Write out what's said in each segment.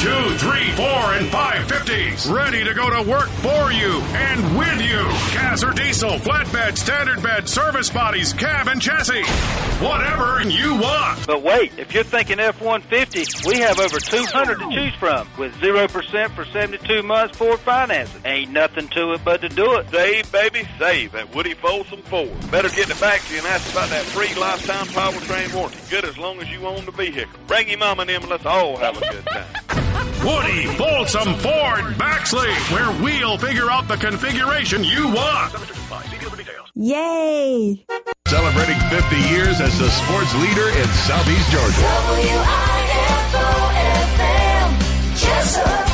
2, 3, 4, and 550s. Ready to go to work for you and with you. Gas or diesel, flatbed, standard bed, service bodies, cab and chassis. Whatever you want. But wait, if you're thinking F-150, we have over 200 to choose from with 0% for 72 months Ford financing. Ain't nothing to it but to do it. Save, baby, save at Woody Folsom Ford. Better get it back to you and ask about that free lifetime powertrain warranty. Good as long as you own the vehicle. Bring your mama and them and let's all have a good time. Woody Folsom Ford Baxley, where we'll figure out the configuration you want. Yay! Celebrating 50 years as the sports leader in Southeast Georgia. WIFO-FM, Jessup.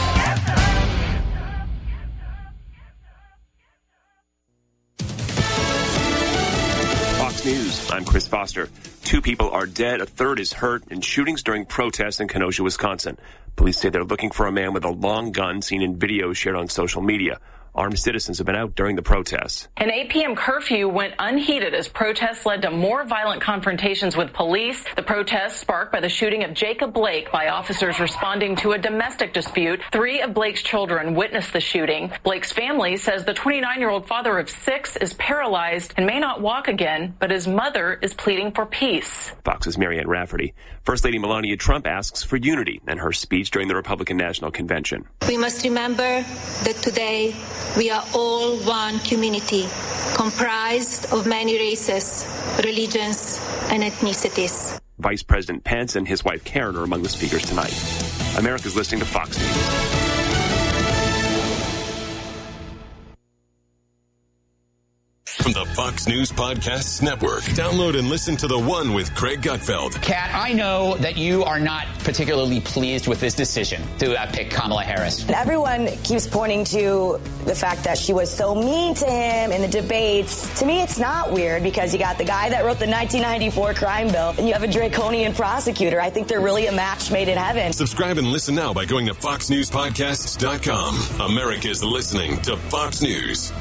Fox News, I'm Chris Foster. 2 people are dead, a third is hurt in shootings during protests in Kenosha, Wisconsin. Police say they're looking for a man with a long gun seen in videos shared on social media. Armed citizens have been out during the protests. An 8 p.m. curfew went unheeded as protests led to more violent confrontations with police. The protests sparked by the shooting of Jacob Blake by officers responding to a domestic dispute. 3 of Blake's children witnessed the shooting. Blake's family says the 29-year-old father of 6 is paralyzed and may not walk again, but his mother is pleading for peace. Fox's Marianne Rafferty. First Lady Melania Trump asks for unity in her speech during the Republican National Convention. We must remember that today we are all one community, comprised of many races, religions, and ethnicities. Vice President Pence and his wife Karen are among the speakers tonight. America's listening to Fox News. From the Fox News Podcasts Network. Download and listen to The One with Craig Gutfeld. Kat, I know that you are not particularly pleased with this decision to pick Kamala Harris. Everyone keeps pointing to the fact that she was so mean to him in the debates. To me, it's not weird because you got the guy that wrote the 1994 crime bill and you have a draconian prosecutor. I think they're really a match made in heaven. Subscribe and listen now by going to foxnewspodcasts.com. America's listening to Fox News.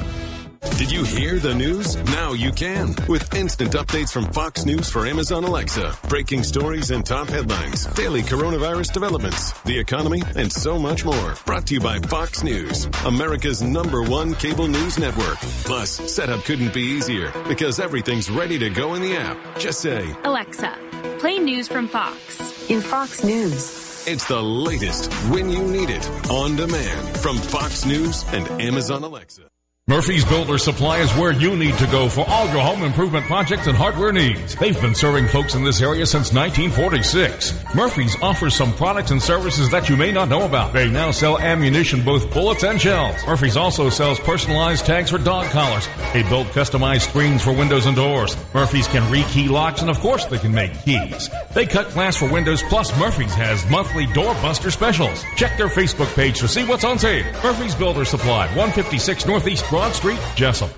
Did you hear the news? Now you can. With instant updates from Fox News for Amazon Alexa. Breaking stories and top headlines. Daily coronavirus developments. The economy and so much more. Brought to you by Fox News. America's #1 cable news network. Plus, setup couldn't be easier because everything's ready to go in the app. Just say, Alexa, play news from Fox. In Fox News. It's the latest when you need it. On demand from Fox News and Amazon Alexa. Murphy's Builder Supply is where you need to go for all your home improvement projects and hardware needs. They've been serving folks in this area since 1946. Murphy's offers some products and services that you may not know about. They now sell ammunition, both bullets and shells. Murphy's also sells personalized tags for dog collars. They build customized screens for windows and doors. Murphy's can rekey locks, and of course they can make keys. They cut glass for windows, plus Murphy's has monthly doorbuster specials. Check their Facebook page to see what's on sale. Murphy's Builder Supply, 156 Northeast Broad Street, Jessup.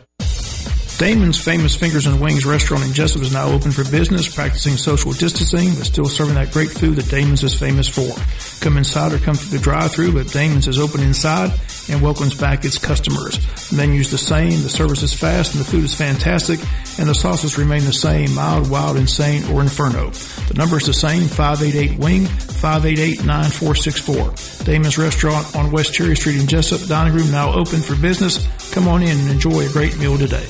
Damon's Famous Fingers and Wings restaurant in Jessup is now open for business, practicing social distancing, but still serving that great food that Damon's is famous for. Come inside or come through the drive-thru, but Damon's is open inside and welcomes back its customers. The menu's the same, the service is fast, and the food is fantastic, and the sauces remain the same, mild, wild, insane, or inferno. The number is the same, 588-WING, 588-9464. Damon's Restaurant on West Cherry Street in Jessup. Dining room now open for business. Come on in and enjoy a great meal today.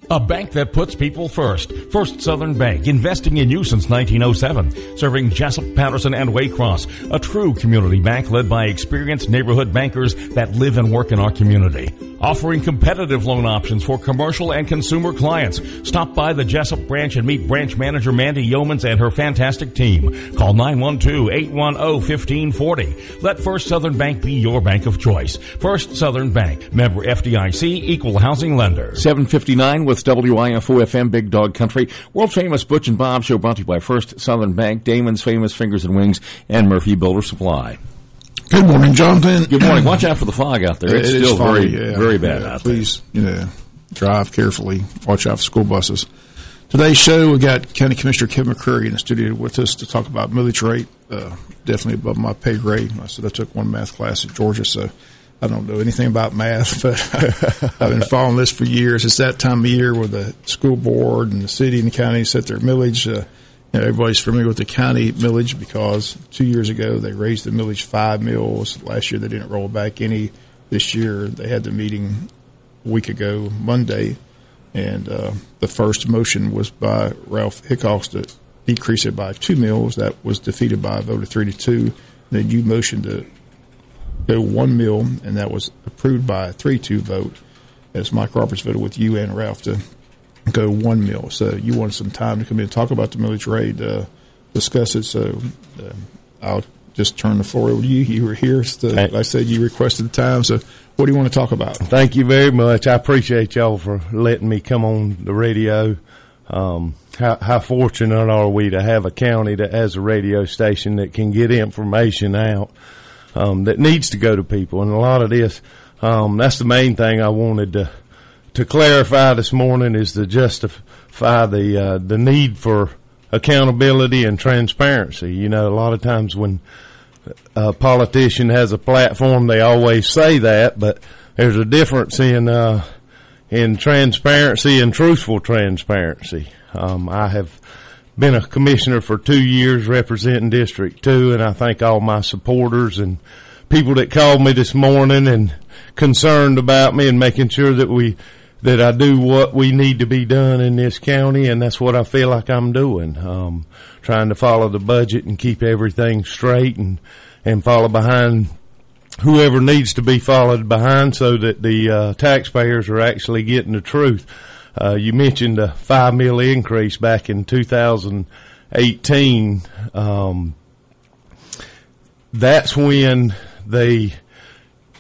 A bank that puts people first. First Southern Bank, investing in you since 1907. Serving Jessup, Patterson, and Waycross. A true community bank led by experienced neighborhood bankers that live and work in our community. Offering competitive loan options for commercial and consumer clients. Stop by the Jessup branch and meet branch manager Mandy Yeomans and her fantastic team. Call 912-810-1540. Let First Southern Bank be your bank of choice. First Southern Bank. Member FDIC, equal housing lender. 7:59 with WIFO-FM Big Dog Country. World famous Butch and Bob Show brought to you by First Southern Bank, Damon's Famous Fingers and Wings, and Murphy Builder Supply. Good morning, Jonathan. Good morning. Watch out for the fog out there. It's still very bad out there. Please, drive carefully. Watch out for school buses. Today's show, we got County Commissioner Kevin McCrary in the studio with us to talk about millage rate. Definitely above my pay grade. I said I took one math class at Georgia, so I don't know anything about math, but I've been following this for years. It's that time of year where the school board and the city and the county set their millage. everybody's familiar with the county millage because 2 years ago they raised the millage 5 mills. Last year they didn't roll back any. This year they had the meeting a week ago, Monday, and the first motion was by Ralph Hickox to decrease it by 2 mills. That was defeated by a vote of 3-2. Then you motioned to go 1 mill, and that was approved by a 3-2 vote, as Mike Roberts voted with you and Ralph to go 1 mill. So you wanted some time to come in and talk about the millage rate, discuss it. So I'll just turn the floor over to you. You were here. So, like I said, you requested the time. So what do you want to talk about? Thank you very much. I appreciate y'all for letting me come on the radio. How fortunate are we to have a county that has a radio station that can get information out that needs to go to people. And a lot of this, that's the main thing I wanted to clarify this morning, is to justify the need for accountability and transparency. You know, a lot of times when a politician has a platform, they always say that, but there's a difference in transparency and truthful transparency. I have been a commissioner for 2 years representing District 2, and I thank all my supporters and people that called me this morning and concerned about me and making sure that I do what we need to be done in this county, and that's what I feel like I'm doing. Trying to follow the budget and keep everything straight and follow behind whoever needs to be followed behind so that the taxpayers are actually getting the truth. You mentioned a 5 mil increase back in 2018. That's when they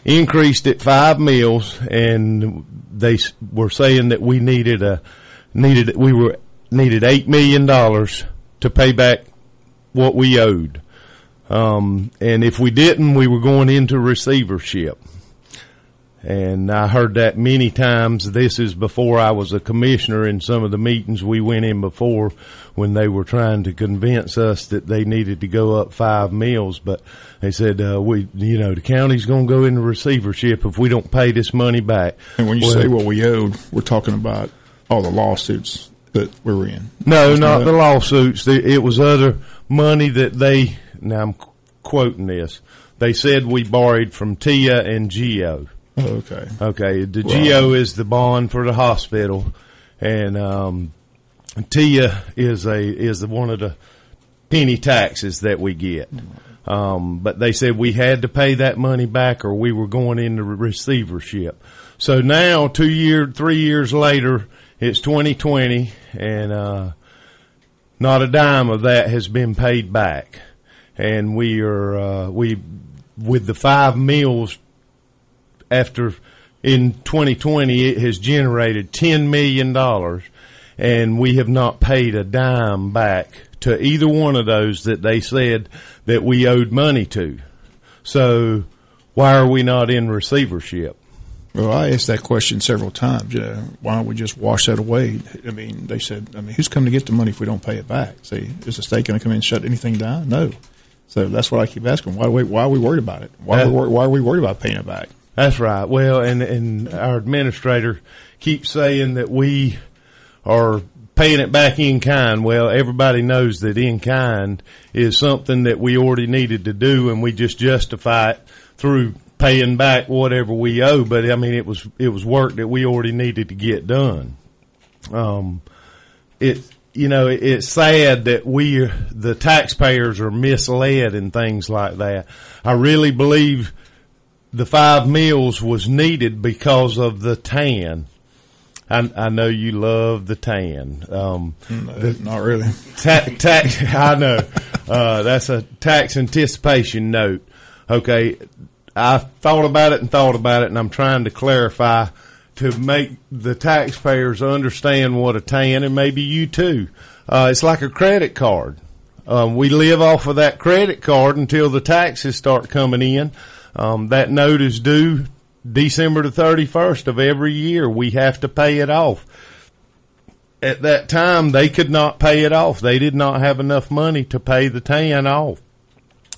increased it 5 mils, and they were saying that we needed $8 million to pay back what we owed. And if we didn't, we were going into receivership. And I heard that many times. This is before I was a commissioner. In some of the meetings we went in before, when they were trying to convince us that they needed to go up 5 mills. But they said, the county's going to go into receivership if we don't pay this money back. And when you say what we owed, we're talking about all the lawsuits that we're in. No, not the lawsuits. It was other money that now I'm quoting this. They said we borrowed from TIA and GEO. Oh, okay. Okay. The GEO is the bond for the hospital, and TIA is one of the penny taxes that we get. But they said we had to pay that money back, or we were going into receivership. So now, 3 years later, it's 2020, and not a dime of that has been paid back. And we are with the 5 mills. After in 2020, it has generated $10 million, and we have not paid a dime back to either one of those that they said that we owed money to. So why are we not in receivership? Well, I asked that question several times. Why don't we just wash that away? They said, who's coming to get the money if we don't pay it back? See, is the state going to come in and shut anything down? No. So that's what I keep asking. Why are we worried about it? Why are we worried about paying it back? That's right. Well, and our administrator keeps saying that we are paying it back in kind. Well, everybody knows that in kind is something that we already needed to do, and we just justify it through paying back whatever we owe. But it was work that we already needed to get done. It's sad that the taxpayers are misled and things like that. I really believe the 5 mills was needed because of the TAN. I know you love the TAN. Not really. Tax. I know. That's a tax anticipation note. Okay. I thought about it, and I'm trying to clarify to make the taxpayers understand what a TAN, and maybe you too. It's like a credit card. We live off of that credit card until the taxes start coming in. That note is due December the 31st of every year. We have to pay it off. At that time, they could not pay it off. They did not have enough money to pay the TAN off.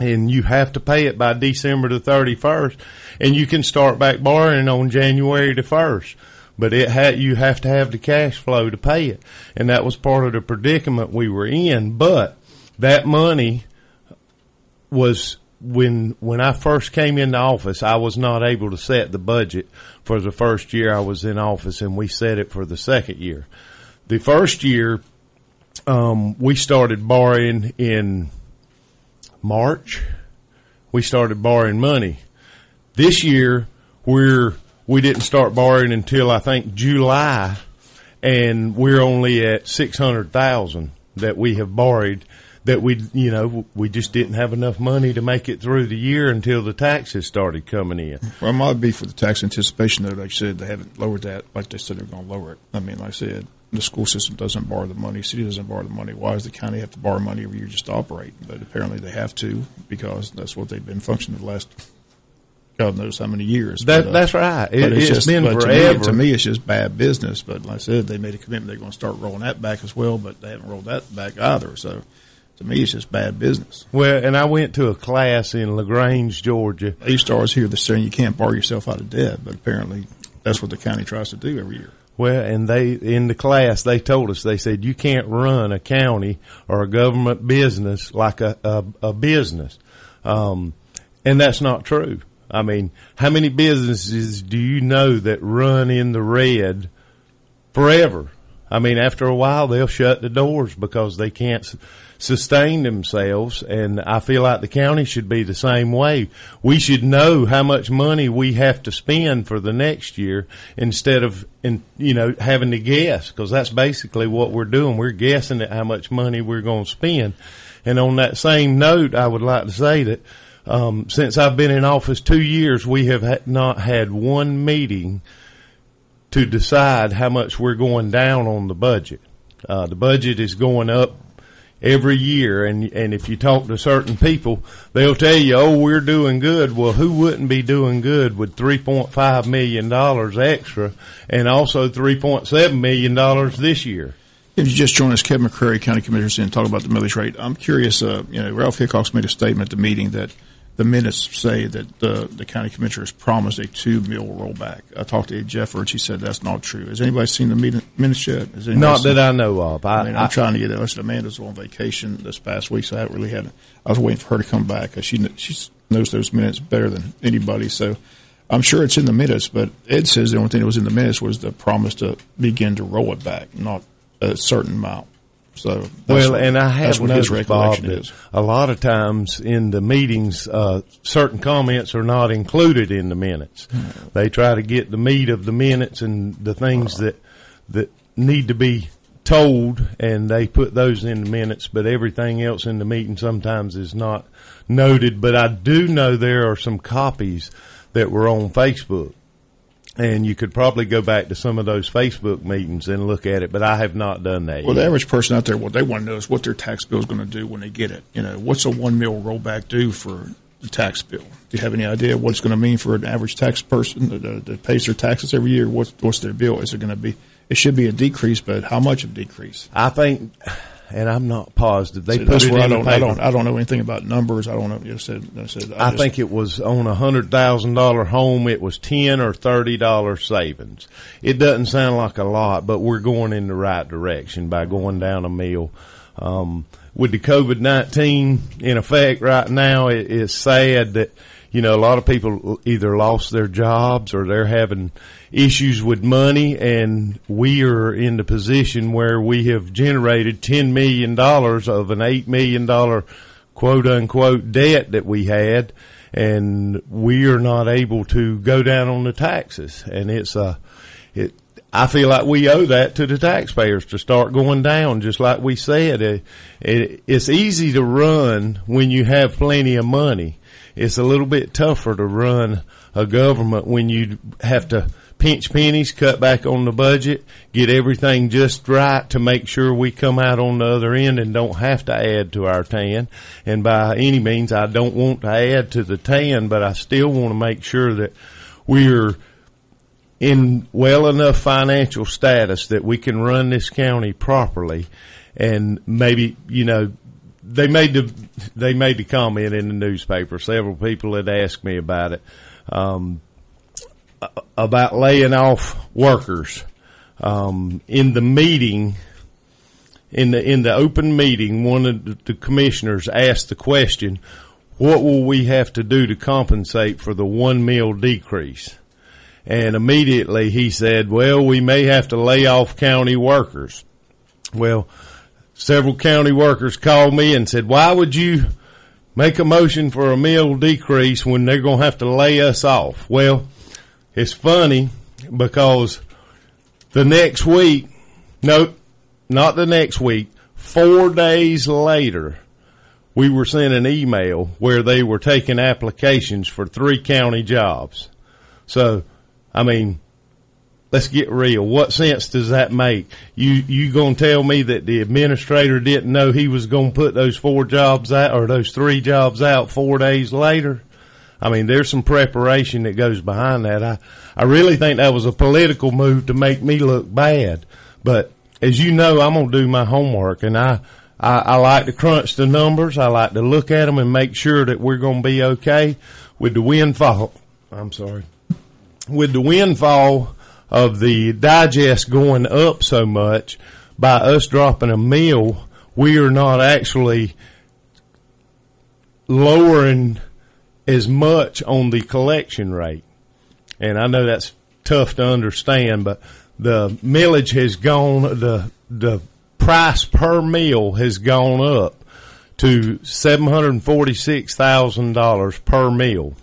And you have to pay it by December the 31st. And you can start back borrowing on January the 1st. but you have to have the cash flow to pay it. And that was part of the predicament we were in. But that money was, when I first came into office, I was not able to set the budget for the first year I was in office, and we set it for the second year. The first year, we started borrowing in March. We started borrowing money. This year, we didn't start borrowing until I think July, and we're only at $600,000 that we have borrowed. That we just didn't have enough money to make it through the year until the taxes started coming in. Well, it might be for the tax anticipation, though. Like I said, they haven't lowered that. Like they said, they're going to lower it. I mean, like I said, the school system doesn't borrow the money. City doesn't borrow the money. Why does the county have to borrow money every year just to operate? But apparently they have to, because that's what they've been functioning the last God knows how many years. That's right. It's been forever. To me, it's just bad business. But like I said, they made a commitment they're going to start rolling that back as well, but they haven't rolled that back either. So to me, it's just bad business. Well, and I went to a class in LaGrange, Georgia. They used to always hear this saying, you can't borrow yourself out of debt, but apparently that's what the county tries to do every year. Well, and in the class, they told us, they said, you can't run a county or a government business like a business. And that's not true. I mean, how many businesses do you know that run in the red forever? I mean, after a while, they'll shut the doors because they can't sustain themselves, and I feel like the county should be the same way. We should know how much money we have to spend for the next year instead of, having to guess, because that's basically what we're doing. We're guessing at how much money we're going to spend. And on that same note, I would like to say that since I've been in office 2 years, we have not had one meeting to decide how much we're going down on the budget. The budget is going up every year, and if you talk to certain people, they'll tell you, oh, we're doing good. Well, who wouldn't be doing good with $3.5 million extra and also $3.7 million this year? If you just join us, Kevin McCrary, County Commissioner, and talk about the millage rate. I'm curious, Ralph Hickox made a statement at the meeting that the minutes say that the county commissioner has promised a 2 mil rollback. I talked to Ed Jeffords. He said that's not true. Has anybody seen the minutes yet? Not that I know of. I'm trying to get it. Listen, Amanda's on vacation this past week, so I haven't really had I was waiting for her to come back because she knows those minutes better than anybody. So I'm sure it's in the minutes, but Ed says the only thing that was in the minutes was the promise to begin to roll it back, not a certain amount. So and I have noticed, Bob, that a lot of times in the meetings, certain comments are not included in the minutes. They try to get the meat of the minutes and the things that need to be told, and they put those in the minutes, but everything else in the meeting sometimes is not noted. But I do know there are some copies that were on Facebook. And you could probably go back to some of those Facebook meetings and look at it, but I have not done that yet. Well, the average person out there, what they want to know is what their tax bill is going to do when they get it. What's a 1 mil rollback do for the tax bill? Do you have any idea what it's going to mean for an average tax person that pays their taxes every year? What's their bill? Is it going to be? It should be a decrease, but how much of a decrease? I think. And I'm not positive. They put it in the paper. I don't know anything about numbers. I don't know. I think it was on a $100,000 home. It was $10 or $30 savings. It doesn't sound like a lot, but we're going in the right direction by going down a mil. With the COVID-19 in effect right now, it's sad that a lot of people either lost their jobs or they're having issues with money, and we are in the position where we have generated $10 million of an $8 million quote-unquote debt that we had, and we are not able to go down on the taxes. And I feel like we owe that to the taxpayers to start going down, just like we said. It's easy to run when you have plenty of money. It's a little bit tougher to run a government when you have to pinch pennies, cut back on the budget, get everything just right to make sure we come out on the other end and don't have to add to our tan. And by any means, I don't want to add to the tan, but I still want to make sure that we're in well enough financial status that we can run this county properly. And maybe, they made the comment in the newspaper. Several people had asked me about it. about laying off workers. In the meeting, in the open meeting, one of the commissioners asked the question, what will we have to do to compensate for the 1 meal decrease? And immediately he said, well, we may have to lay off county workers. Well, several county workers called me and said, why would you make a motion for a meal decrease when they're going to have to lay us off? Well, it's funny because the next week, nope, not the next week, 4 days later, we were sent an email where they were taking applications for 3 county jobs. So, I mean, let's get real. What sense does that make? You gonna tell me that the administrator didn't know he was gonna put those 4 jobs out, or those 3 jobs out 4 days later? I mean, there's some preparation that goes behind that. I really think that was a political move to make me look bad. But as you know, I'm gonna do my homework, and I like to crunch the numbers. I like to look at them and make sure that we're gonna be okay with the windfall. With the windfall of the digest going up so much, by us dropping a meal, we are not actually lowering as much on the collection rate. And I know that's tough to understand, but the millage has gone, the price per meal has gone up to $746,000 per meal.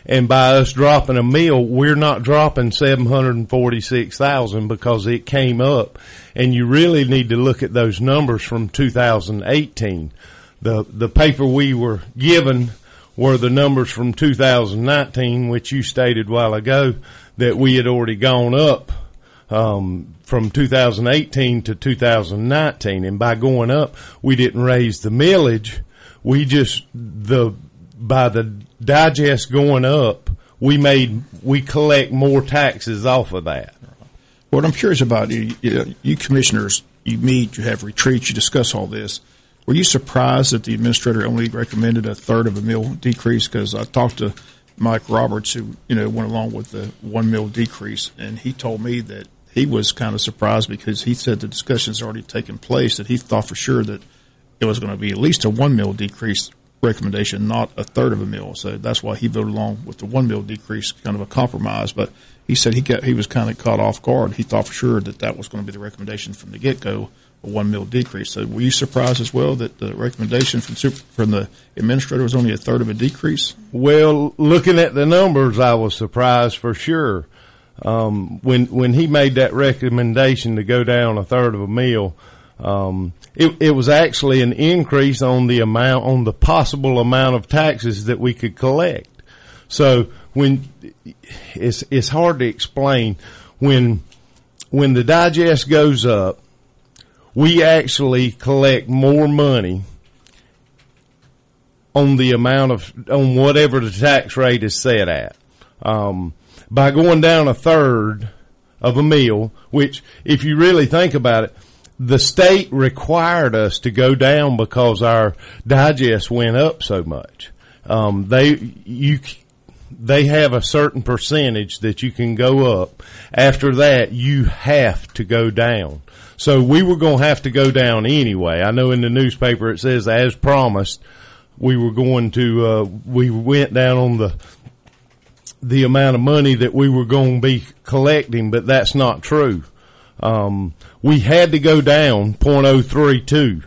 And by us dropping a meal, we're not dropping $746,000 because it came up. And you really need to look at those numbers from 2018. The paper we were given were the numbers from 2019, which you stated a while ago that we had already gone up from 2018 to 2019. And by going up, we didn't raise the millage. We just, by the digest going up, we collect more taxes off of that. What I'm curious about, you commissioners, you meet, you have retreats, you discuss all this. Were you surprised that the administrator only recommended a third of a meal decrease? Because I talked to Mike Roberts, who went along with the 1 meal decrease, and he told me that he was kind of surprised because he said the discussions already taken place, that he thought for sure that it was going to be at least a 1 meal decrease recommendation, not a third of a meal. So that's why he voted along with the 1 meal decrease, kind of a compromise. But he said he was kind of caught off guard. He thought for sure that was going to be the recommendation from the get-go, a 1 meal decrease. So were you surprised as well that the recommendation from the administrator was only a third of a decrease? Well, looking at the numbers, I was surprised for sure. When he made that recommendation to go down a third of a meal, it was actually an increase on the possible amount of taxes that we could collect. So when it's hard to explain, when the digest goes up, we actually collect more money on on whatever the tax rate is set at. By going down a third of a meal, which if you really think about it, the state required us to go down because our digest went up so much. They have a certain percentage that you can go up. After that, you have to go down. So we were going to have to go down anyway. I know in the newspaper it says, as promised, we were going to, we went down on the amount of money that we were going to be collecting, but that's not true. We had to go down 0.032.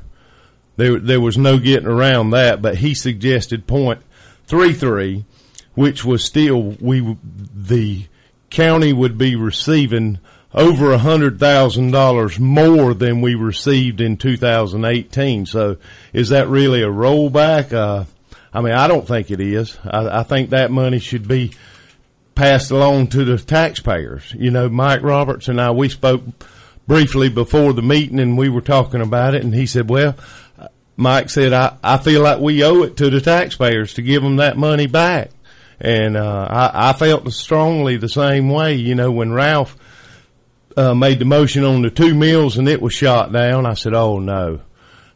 There was no getting around that, but he suggested 0.33, which was still, the county would be receiving over $100,000 more than we received in 2018. So is that really a rollback? I mean, I don't think it is. I think that money should be passed along to the taxpayers. Mike Roberts and I, we spoke briefly before the meeting and we were talking about it, and he said, well, Mike said, I feel like we owe it to the taxpayers to give them that money back. And I felt strongly the same way. When Ralph made the motion on the 2 meals and it was shot down, I said, oh no.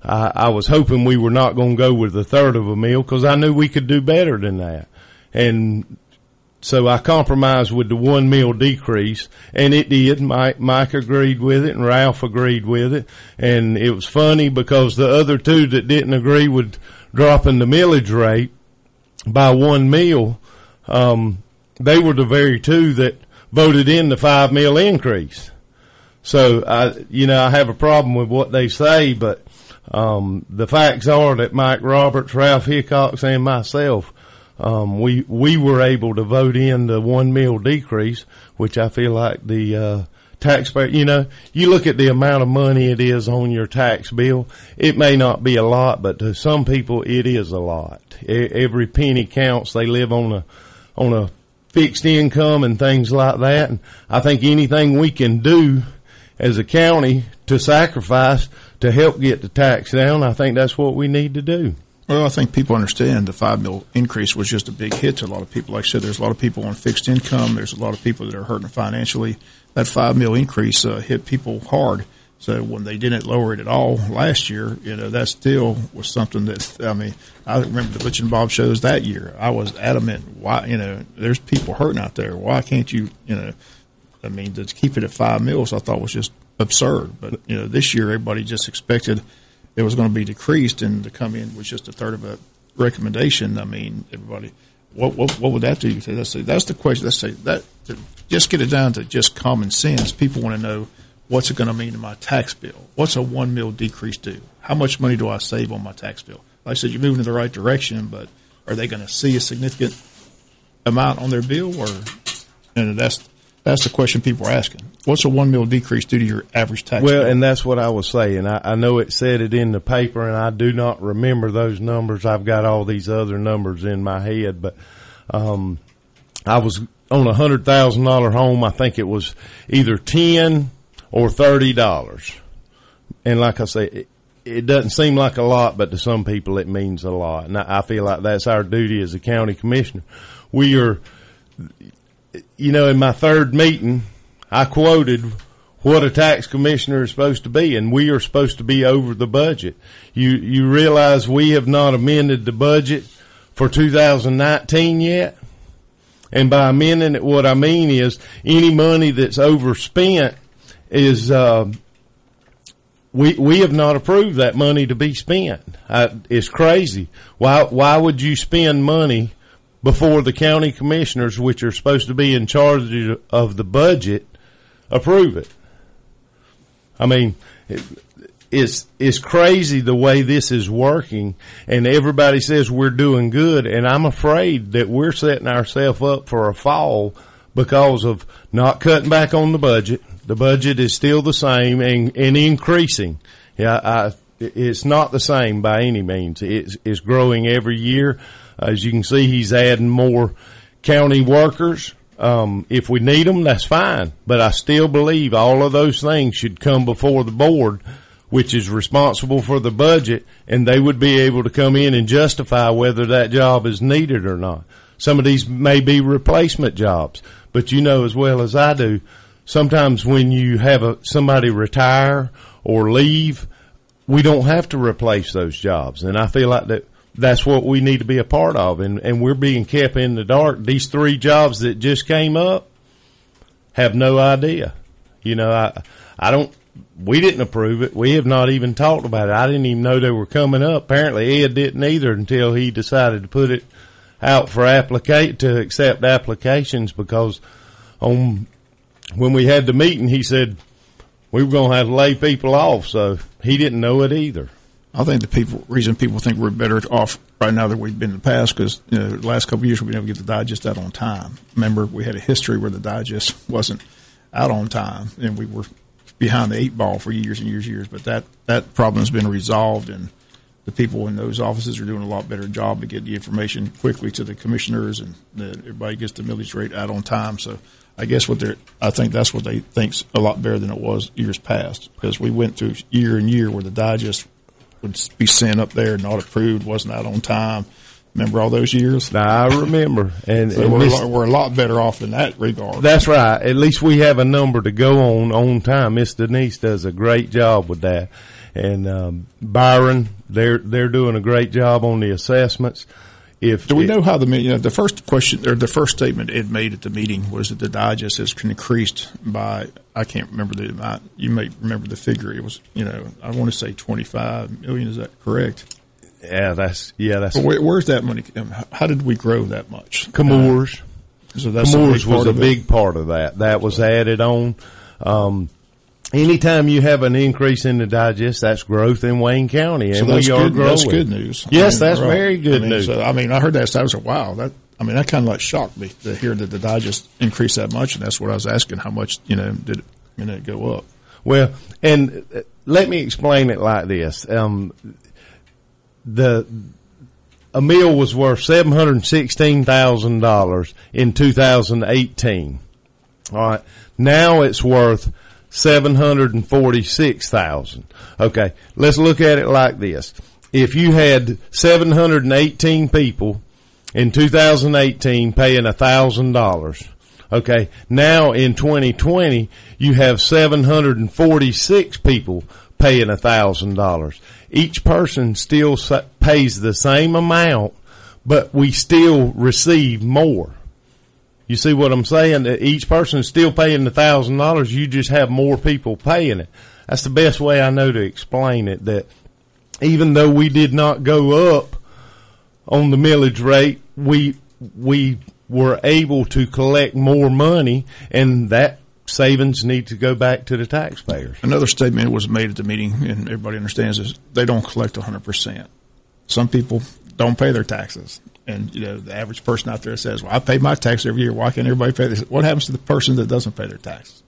I was hoping we were not going to go with a third of a meal because I knew we could do better than that. And so I compromised with the 1 mil decrease, and it did. Mike agreed with it, and Ralph agreed with it. And it was funny because the other two that didn't agree with dropping the millage rate by 1 mil, they were the very two that voted in the 5 mil increase. So I have a problem with what they say, but the facts are that Mike Roberts, Ralph Hickox, and myself, we were able to vote in the 1 mil decrease, which I feel like the taxpayer, you look at the amount of money it is on your tax bill. It may not be a lot, but to some people it is a lot. Every penny counts. They live on a fixed income and things like that. And I think anything we can do as a county to sacrifice to help get the tax down, I think that's what we need to do. Well, I think people understand the 5 mil increase was just a big hit to a lot of people. Like I said, there's a lot of people on fixed income. There's a lot of people that are hurting financially. That 5 mil increase hit people hard. So when they didn't lower it at all last year, that still was something that, I remember the Butch and Bob shows that year. I was adamant, why, there's people hurting out there. Why can't you, to keep it at 5 mils I thought was just absurd. But, this year everybody just expected it was going to be decreased, and to come in with just a third of a recommendation. Everybody, what would that do? That's the question. Let's say that just get it down to just common sense. People want to know, what's it going to mean to my tax bill? What's a 1 mil decrease do? How much money do I save on my tax bill? Like I said, you're moving in the right direction, but are they going to see a significant amount on their bill? Or that's the question people are asking. What's a 1 mil decrease do to your average tax bill? Well, and that's what I was saying. I know it said it in the paper, and I do not remember those numbers. I've got all these other numbers in my head, but I was on a $100,000 home. I think it was either $10 or $30. And like I say, it doesn't seem like a lot, but to some people it means a lot. And I feel like that's our duty as a county commissioner. We are, in my third meeting, I quoted what a tax commissioner is supposed to be, and we are supposed to be over the budget. You realize we have not amended the budget for 2019 yet? And by amending it, what I mean is any money that's overspent is we have not approved that money to be spent. It's crazy. Why would you spend money before the county commissioners, which are supposed to be in charge of the budget, approve it? It's crazy the way this is working, and everybody says we're doing good, and I'm afraid that we're setting ourselves up for a fall because of not cutting back on the budget. The budget is still the same and increasing. It's not the same by any means. It's growing every year. As you can see, he's adding more county workers. If we need them, that's fine. But I still believe all of those things should come before the board, which is responsible for the budget, and they would be able to come in and justify whether that job is needed or not. Some of these may be replacement jobs, but you know as well as I do, sometimes when you have somebody retire or leave, we don't have to replace those jobs. And I feel like that's what we need to be a part of, and we're being kept in the dark. These 3 jobs that just came up have no idea. We didn't approve it. We have not even talked about it. I didn't even know they were coming up. Apparently Ed didn't either until he decided to put it out for to accept applications, because when we had the meeting, he said we were going to have to lay people off, so he didn't know it either. I think the reason people think we're better off right now than we've been in the past, because the last couple of years we've been able to get the digest out on time. Remember, we had a history where the digest wasn't out on time, and we were behind the 8 ball for years and years and years. But that problem has been resolved, and the people in those offices are doing a lot better job to get the information quickly to the commissioners, and everybody gets the millage rate out on time. So I guess I think that's what they think's a lot better than it was years past, because we went through year and year where the digest would be sent up there, not approved, wasn't out on time. Remember all those years? I remember. And, so we're a lot better off in that regard. That's right. At least we have a number to go on time. Miss Denise does a great job with that. And Byron, they're doing a great job on the assessments. Do we know how the first question or the first statement Ed made at the meeting was that the digest has increased by, I can't remember the amount. You may remember the figure. It was, I want to say 25 million. Is that correct? Yeah, that's. Where's that money? How did we grow that much? Comores. So that's Comores was a big part of that. That was added on. Anytime you have an increase in the digest, that's growth in Wayne County, and we are growing. That's good news. Yes, that's very good news. So, I heard that. So I was like, wow. That kind of shocked me to hear that the digest increased that much, and that's what I was asking. How much, did it go up? Well, and let me explain it like this. A meal was worth $716,000 in 2018. All right. Now it's worth $746,000. Okay, let's look at it like this. If you had 718 people in 2018 paying $1,000, okay, now in 2020 you have 746 people paying $1,000. Each person still pays the same amount, but we still receive more. You see what I'm saying? Each person is still paying $1,000. You just have more people paying it. That's the best way I know to explain it, that even though we did not go up on the millage rate, we were able to collect more money, and that savings need to go back to the taxpayers. Another statement was made at the meeting, and everybody understands this, they don't collect 100%. Some people don't pay their taxes. And, the average person out there says, well, I pay my tax every year. Why can't everybody pay this? What happens to the person that doesn't pay their taxes?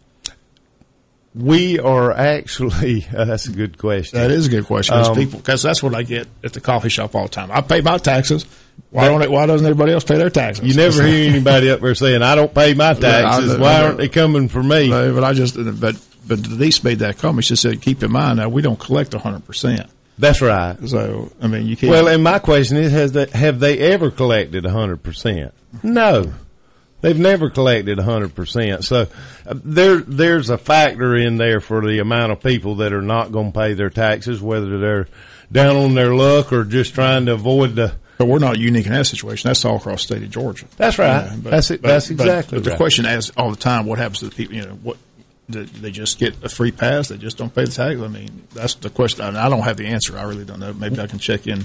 We are actually, that's a good question. That is a good question. Because that's what I get at the coffee shop all the time. I pay my taxes. Why doesn't everybody else pay their taxes? You never hear anybody up there saying, I don't pay my taxes. Why aren't they coming for me? No, but Denise made that comment. She said, keep in mind, now we don't collect 100%. That's right. So, you can't. Well, and my question is, have they ever collected 100%? No. They've never collected 100%. So there's a factor in there for the amount of people that are not going to pay their taxes, whether they're down on their luck or just trying to avoid the. But we're not unique in that situation. That's all across the state of Georgia. That's right. That's exactly right. The question asked all the time, what happens to the people, what. Do they just get a free pass? They just don't pay the tax? That's the question. I don't have the answer. I really don't know. Maybe I can check in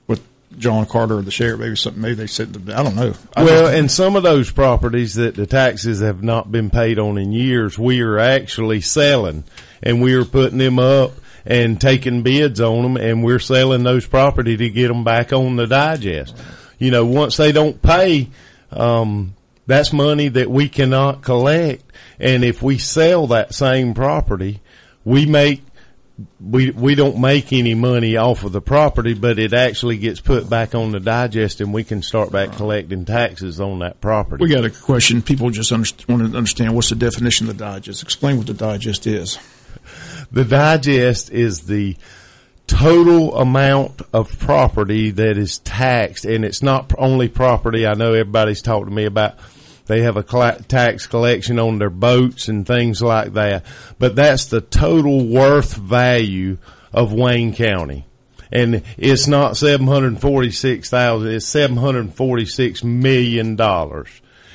with John Carter or the sheriff. Maybe they said, I don't know. And some of those properties that the taxes have not been paid on in years, we are actually selling, and we are putting them up and taking bids on them, and we're selling those property to get them back on the digest. Once they don't pay, that's money that we cannot collect. And if we sell that same property, we don't make any money off of the property, but it actually gets put back on the digest, and we can start back collecting taxes on that property. We got a question. People just want to understand what's the definition of the digest. Explain what the digest is. The digest is the total amount of property that is taxed, and it's not only property. I know everybody's talked to me about they have a tax collection on their boats and things like that. But that's the total worth value of Wayne County. And it's not $746,000, it's $746 million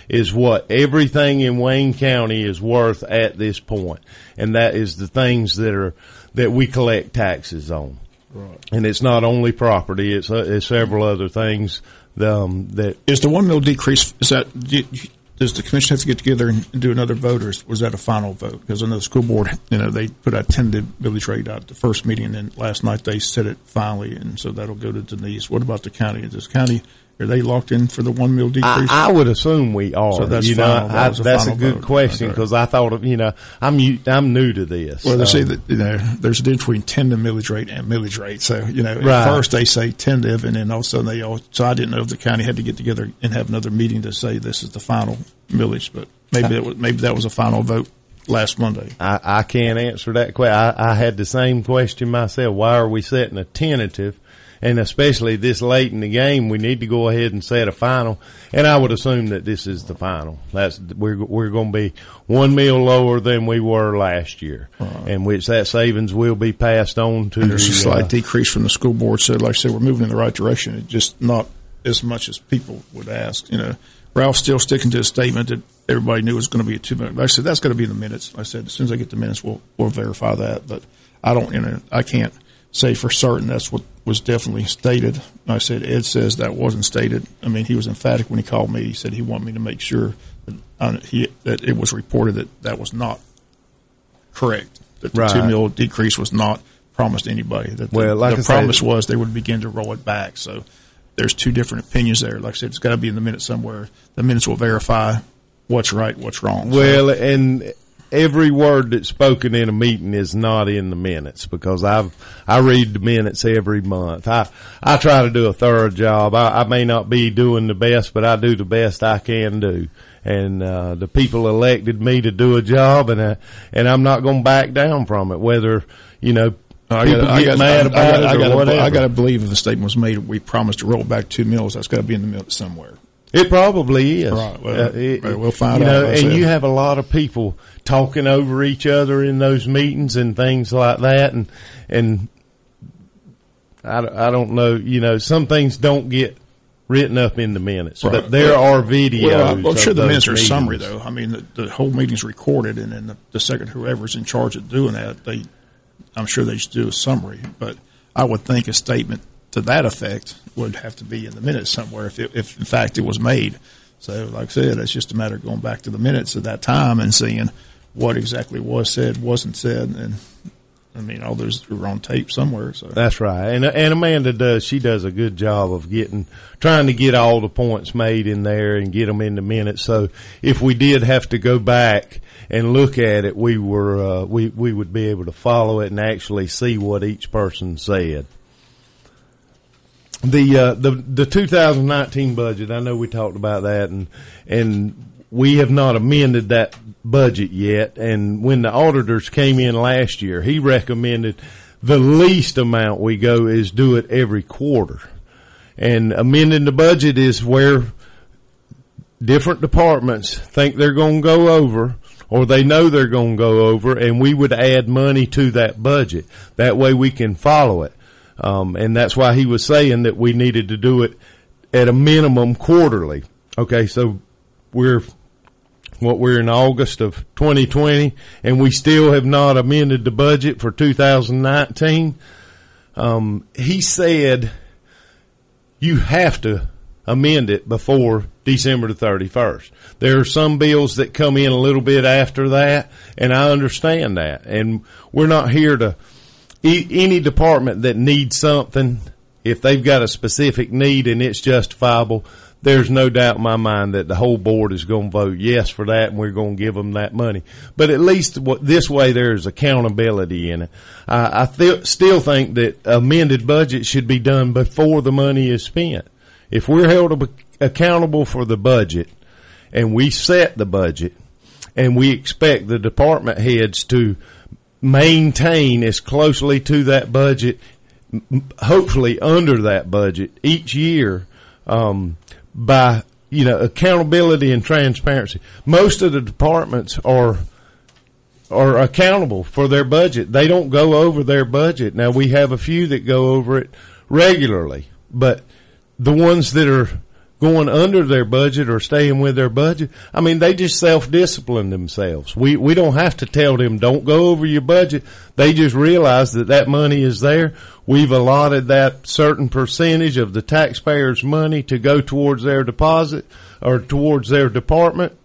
is what everything in Wayne County is worth at this point. And that is the things that we collect taxes on. Right. And it's not only property, it's several other things that. Is the 1 mil decrease, does the commission have to get together and do another vote, or was that a final vote? Because I know the school board, they put a tentative millage rate out at the first meeting, and then last night they set it finally, and so that'll go to Denise. What about the county? Is this county, are they locked in for the 1 mil decrease? I would assume we are. So that's final. That's a good question, because I thought I'm new to this. Well, they say that there's a difference between tentative millage rate and millage rate. So right. At first they say tentative, and then all of a sudden so I didn't know if the county had to get together and have another meeting to say this is the final millage, but maybe that was a final vote last Monday. I can't answer that question. I had the same question myself. Why are we setting a tentative? And especially this late in the game, we need to go ahead and set a final. And I would assume that this is the final. We're going to be 1 mil lower than we were last year, in which that savings will be passed on to. And there's a slight decrease from the school board. So, like I said, we're moving in the right direction. It's just not as much as people would ask. Ralph's still sticking to his statement that everybody knew it was going to be a 2-minute. Like I said, that's going to be in the minutes. I said, as soon as I get the minutes, we'll verify that. But I can't say for certain that's what was definitely stated. I said, Ed says that wasn't stated. I mean, he was emphatic when he called me. He said he wanted me to make sure that it was reported that was not correct, that the 2 mil decrease was not promised to anybody. That the promise was they would begin to roll it back. So there's two different opinions there. Like I said, it's got to be in the minutes somewhere. The minutes will verify what's right, what's wrong. Well, and every word that's spoken in a meeting is not in the minutes, because I read the minutes every month. I try to do a thorough job. I may not be doing the best, but I do the best I can do. And the people elected me to do a job, and I'm not going to back down from it, whether people get mad about it or whatever. I got to believe if the statement was made, we promised to roll back 2 mils. That's got to be in the minutes somewhere. It probably is. Right. Well, we'll find out. And you have a lot of people talking over each other in those meetings and things like that, and I don't know. Some things don't get written up in the minutes, but there are videos. Well, I'm sure the minutes are a summary, though. I mean, the whole meeting's recorded, and then the second whoever's in charge of doing that, I'm sure they should do a summary. But I would think a statement to that effect would have to be in the minutes somewhere if in fact it was made. So, like I said, it's just a matter of going back to the minutes at that time and seeing what exactly was said, wasn't said, and I mean, all those are on tape somewhere. So that's right, and Amanda does a good job of trying to get all the points made in there and get them in the minutes. So if we did have to go back and look at it, we would be able to follow it and actually see what each person said. The 2019 budget, I know we talked about that, and we have not amended that budget yet. And when the auditors came in last year, he recommended the least amount we go is do it every quarter. And amending the budget is where different departments think they're going to go over, or they know they're going to go over, and we would add money to that budget. That way we can follow it. And that's why he was saying that we needed to do it at a minimum quarterly. Okay, so we're in August of 2020, and we still have not amended the budget for 2019. He said you have to amend it before December the 31st. There are some bills that come in a little bit after that, and I understand that. And we're not here to any department that needs something, if they've got a specific need and it's justifiable, there's no doubt in my mind that the whole board is going to vote yes for that, and we're going to give them that money. But at least this way there's accountability in it. I still think that amended budget should be done before the money is spent. If we're held accountable for the budget, and we set the budget, and we expect the department heads to maintain as closely to that budget, hopefully under that budget each year, by accountability and transparency. Most of the departments are accountable for their budget. They don't go over their budget. Now, we have a few that go over it regularly, but the ones that are going under their budget or staying with their budget, I mean, they just self-discipline themselves. We don't have to tell them, don't go over your budget. They just realize that money is there. We've allotted that certain percentage of the taxpayers' money to go towards their deposit or towards their department,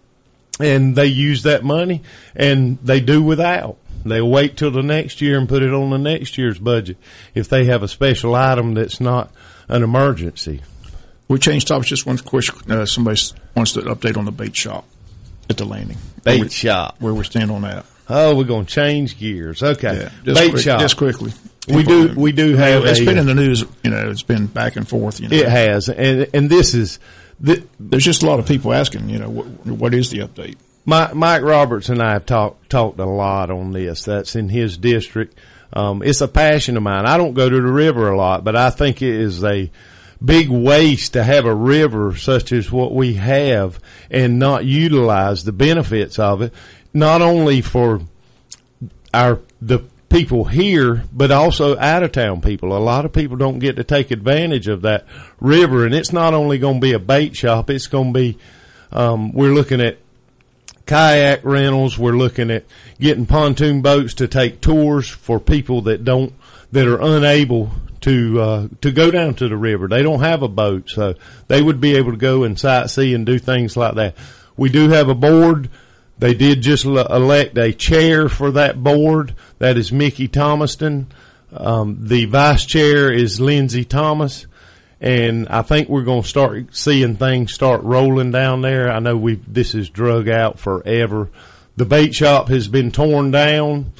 and they use that money, and they do without. They'll wait till the next year and put it on the next year's budget if they have a special item that's not an emergency. We changed topics just one quick. Somebody wants to update on the bait shop at the landing. Bait shop. Where we stand on that. Oh, we're going to change gears. Okay. Yeah, bait shop. Just quickly. We do have it's been in the news, it's been back and forth, It has. And this is there's just a lot of people asking, what is the update? Mike Roberts and I have talked a lot on this. That's in his district. It's a passion of mine. I don't go to the river a lot, but I think it is a big waste to have a river such as what we have and not utilize the benefits of it, not only for the people here, but also out-of-town people. A lot of people don't get to take advantage of that river, and it's not only going to be a bait shop. It's going to be we're looking at kayak rentals. We're looking at getting pontoon boats to take tours for people that are unable to go down to the river. They don't have a boat, so they would be able to go and sightsee and do things like that. We do have a board. They did just elect a chair for that board. That is Mickey Thomaston. The vice chair is Lindsay Thomas. And I think we're going to start seeing things start rolling down there. I know this is drug out forever. The bait shop has been torn down.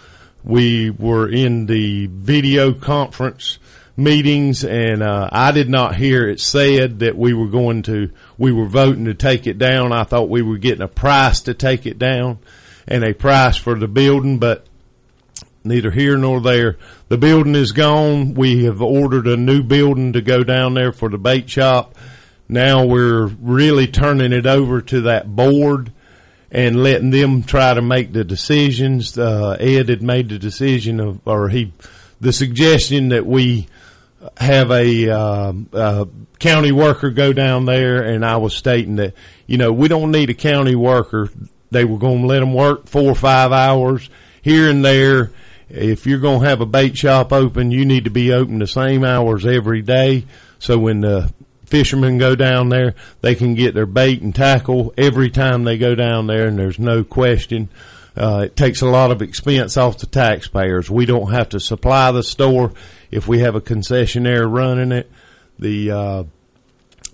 We were in the video conference meetings, and I did not hear it said that we were voting to take it down. I thought we were getting a price to take it down and a price for the building, but neither here nor there. The building is gone. We have ordered a new building to go down there for the bait shop. Now we're really turning it over to that board and letting them try to make the decisions. Ed had made the decision the suggestion that we have a county worker go down there, and I was stating that, we don't need a county worker. They were going to let them work 4 or 5 hours here and there. If you're going to have a bait shop open, you need to be open the same hours every day. So when the fishermen go down there, they can get their bait and tackle every time they go down there, and there's no question. It takes a lot of expense off the taxpayers. We don't have to supply the store. If we have a concessionaire running it,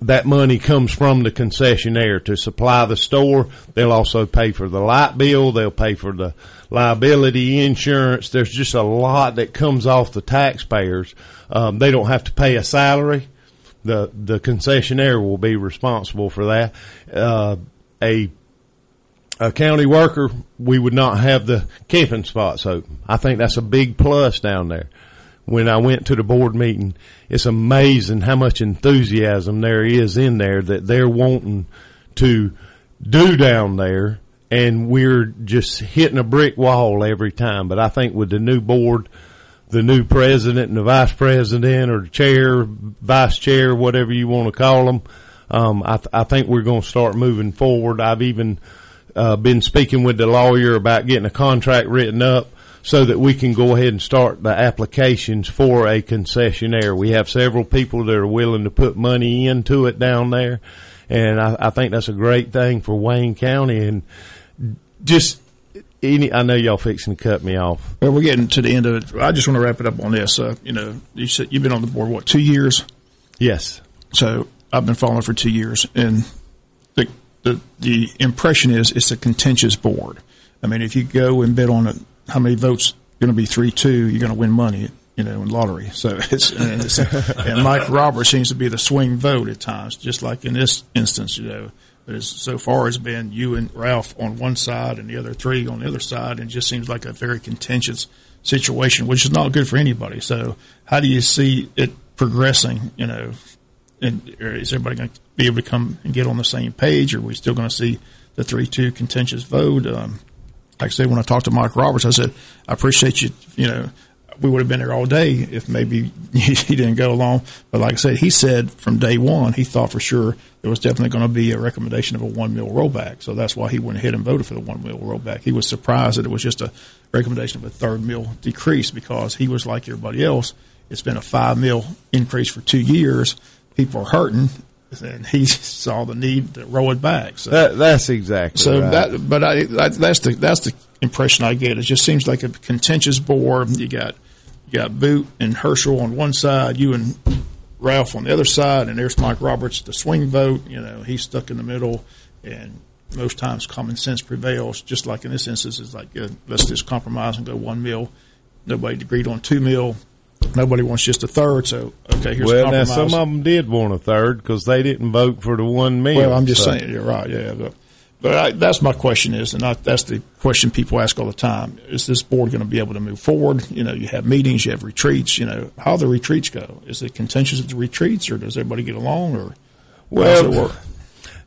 that money comes from the concessionaire to supply the store. They'll also pay for the light bill. They'll pay for the liability insurance. There's just a lot that comes off the taxpayers. They don't have to pay a salary. The concessionaire will be responsible for that. A county worker, we would not have the camping spots open. I think that's a big plus down there. When I went to the board meeting, it's amazing how much enthusiasm there is in there that they're wanting to do down there, and we're just hitting a brick wall every time. But I think with the new board, the new president and the vice president, or the chair, vice chair, whatever you want to call them, I think we're going to start moving forward. I've even been speaking with the lawyer about getting a contract written up so that we can go ahead and start the applications for a concessionaire. We have several people that are willing to put money into it down there, and I think that's a great thing for Wayne County. And I know y'all fixing to cut me off. Well, we're getting to the end of it. I just want to wrap it up on this. You said you've been on the board, 2 years? Yes. So I've been following for 2 years, and the impression is it's a contentious board. I mean, if you go and bid on it, how many votes going to be 3-2? You're going to win money, in lottery. So and Mike Roberts seems to be the swing vote at times, just like in this instance, But so far it's been you and Ralph on one side and the other three on the other side, and it just seems like a very contentious situation, which is not good for anybody. So how do you see it progressing? And is everybody going to be able to come and get on the same page? Or are we still going to see the 3-2 contentious vote? Like I said, when I talked to Mike Roberts, I said, I appreciate you, we would have been there all day if maybe he didn't go along. But like I said, he said from day one, he thought for sure there was definitely going to be a recommendation of a 1 mil rollback. So that's why he went ahead and voted for the 1 mil rollback. He was surprised that it was just a recommendation of a 3rd mil decrease, because he was like everybody else. It's been a 5 mil increase for 2 years. People are hurting, and he saw the need to roll it back. So that's exactly right. That's the impression I get. It just seems like a contentious board. You got Boot and Herschel on one side, you and Ralph on the other side, and there's Mike Roberts, the swing vote. He's stuck in the middle, and most times common sense prevails. Just like in this instance, it's like let's just compromise and go 1 mil. Nobody agreed on 2 mil. Nobody wants just a third, so okay, here's a compromise. Now some of them did want a third because they didn't vote for the 1 mil. Well, I'm just saying, you're right, yeah. But that's my question that's the question people ask all the time. Is this board going to be able to move forward? You have meetings, you have retreats. How the retreats go? Is it contentious at the retreats, or does everybody get along, or how does it work?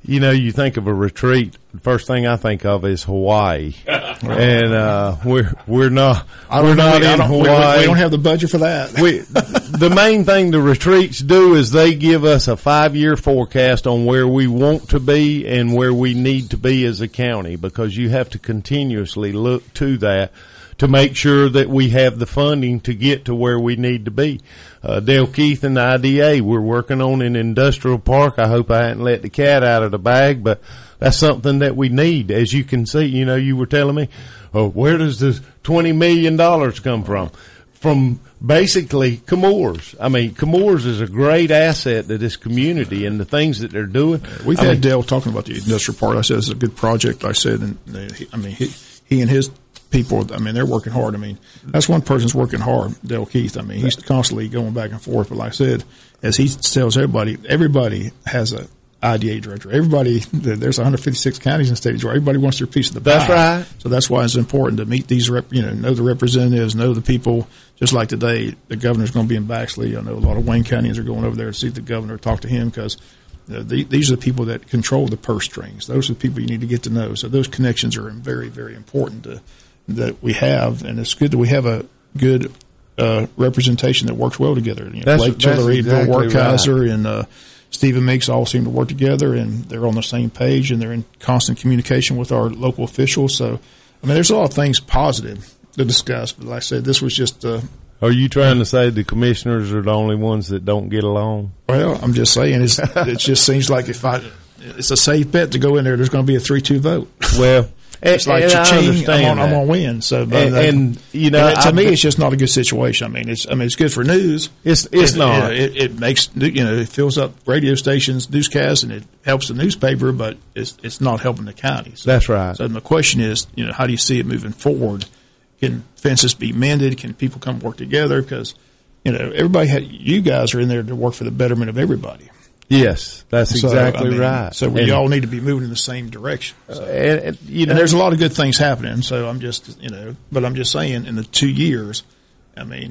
You think of a retreat, the first thing I think of is Hawaii. and we're not in Hawaii. We don't have the budget for that. The main thing the retreats do is they give us a 5-year forecast on where we want to be and where we need to be as a county, because you have to continuously look to that to make sure that we have the funding to get to where we need to be. Dale Keith and the IDA, we're working on an industrial park. I hope I hadn't let the cat out of the bag, but that's something that we need. As you can see, you were telling me, where does this $20 million come from? From basically Chemours. I mean, Chemours is a great asset to this community and the things that they're doing. We've had Dale talking about the industrial park. I said it's a good project. I said, and he and his people, they're working hard. That's one person's working hard, Dale Keith. He's constantly going back and forth. But like I said, as he tells everybody has a IDA director. There's 156 counties in the state of Georgia. Everybody wants their piece of the pie. That's right. So that's why it's important to meet these, know the representatives, know the people. Just like today, the governor's going to be in Baxley. I know a lot of Wayne Countyans are going over there to see the governor, talk to him, because these are the people that control the purse strings. Those are the people you need to get to know. So those connections are very, very important that we have, and it's good that we have a good representation that works well together. Blake Tillery, Bill Werkheiser, and Stephen Meeks all seem to work together, and they're on the same page, and they're in constant communication with our local officials. So, there's a lot of things positive to discuss, but like I said, this was just Are you trying to say the commissioners are the only ones that don't get along? Well, I'm just saying it just seems like it's a safe bet to go in there. There's going to be a 3-2 vote. Well, it's like cha-ching, I'm going to win. So, to me, it's just not a good situation. It's good for news. It's not. It makes it fills up radio stations, newscasts, and it helps the newspaper, but it's not helping the county. So, that's right. So the question is, how do you see it moving forward? Can fences be mended? Can people come work together? Because you guys are in there to work for the betterment of everybody. Yes, that's exactly right. So we all need to be moving in the same direction. So, and there's a lot of good things happening. So I'm just, but I'm just saying, in the 2 years, I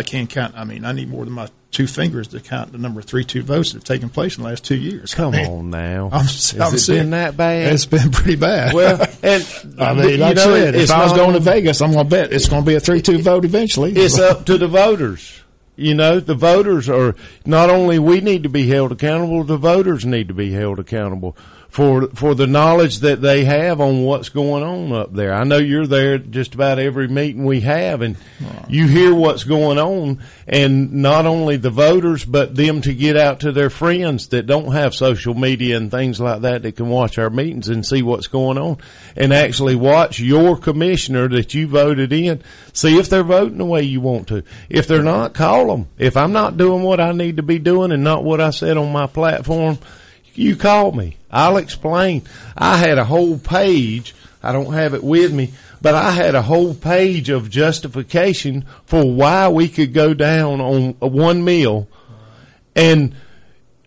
can't count. I need more than my 2 fingers to count the number of 3-2 votes that have taken place in the last 2 years. Come on now. Has it been that bad? It's been pretty bad. Well, and like I said, if I was going to Vegas, I'm going to bet it's going to be a 3-2 vote eventually. It's up to the voters. The voters are not only we need to be held accountable, the voters need to be held accountable for the knowledge that they have on what's going on up there. I know you're there at just about every meeting we have, and you hear what's going on, and not only the voters, but them to get out to their friends that don't have social media and things like that can watch our meetings and see what's going on, and actually watch your commissioner that you voted in, see if they're voting the way you want to. If they're not, call them. If I'm not doing what I need to be doing and not what I said on my platform, you call me. I'll explain. I had a whole page. I don't have it with me, but I had a whole page of justification for why we could go down on one meal, and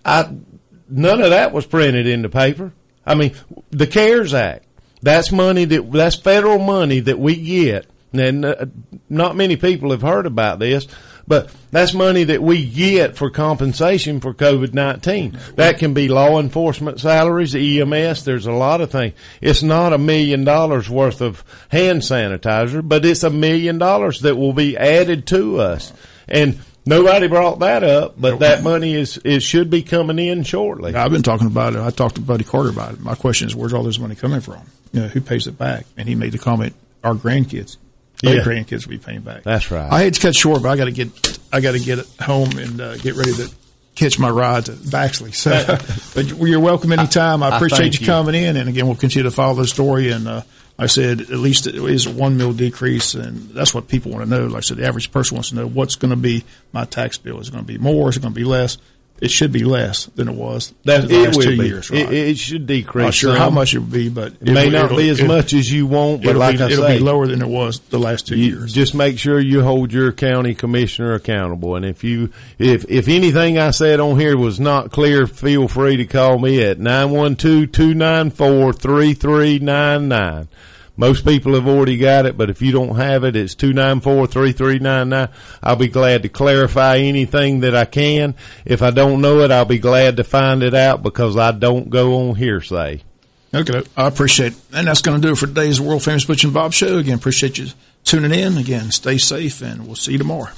none of that was printed in the paper. The CARES Act, that's federal money that we get, and not many people have heard about this, but that's money that we get for compensation for COVID-19. That can be law enforcement salaries, EMS, there's a lot of things. It's not $1 million worth of hand sanitizer, but it's $1 million that will be added to us. And nobody brought that up, but that money should be coming in shortly. I've been talking about it. I talked to Buddy Carter about it. My question is, where's all this money coming from? Who pays it back? And he made the comment, our grandkids. Their grandkids will be paying back. That's right. I hate to cut short, but I got to get home and get ready to catch my ride to Baxley. So, but you're welcome anytime. I appreciate you coming in, and again, we'll continue to follow the story. And I said at least it is a 1 mil decrease, and that's what people want to know. Like I said, the average person wants to know what's going to be my tax bill. Is it going to be more? Is it going to be less? It should be less than it was the last 2 years. Right? It should decrease. Not sure how much it will be, but it may not be as much as you want. But like I say, it'll be lower than it was the last 2 years. Just make sure you hold your county commissioner accountable. And if anything I said on here was not clear, feel free to call me at 912-294-3399. Most people have already got it, but if you don't have it, it's 294-3399. I'll be glad to clarify anything that I can. If I don't know it, I'll be glad to find it out because I don't go on hearsay. Okay, I appreciate it. And that's going to do it for today's world famous Butch and Bob Show. Again, appreciate you tuning in. Again, stay safe, and we'll see you tomorrow.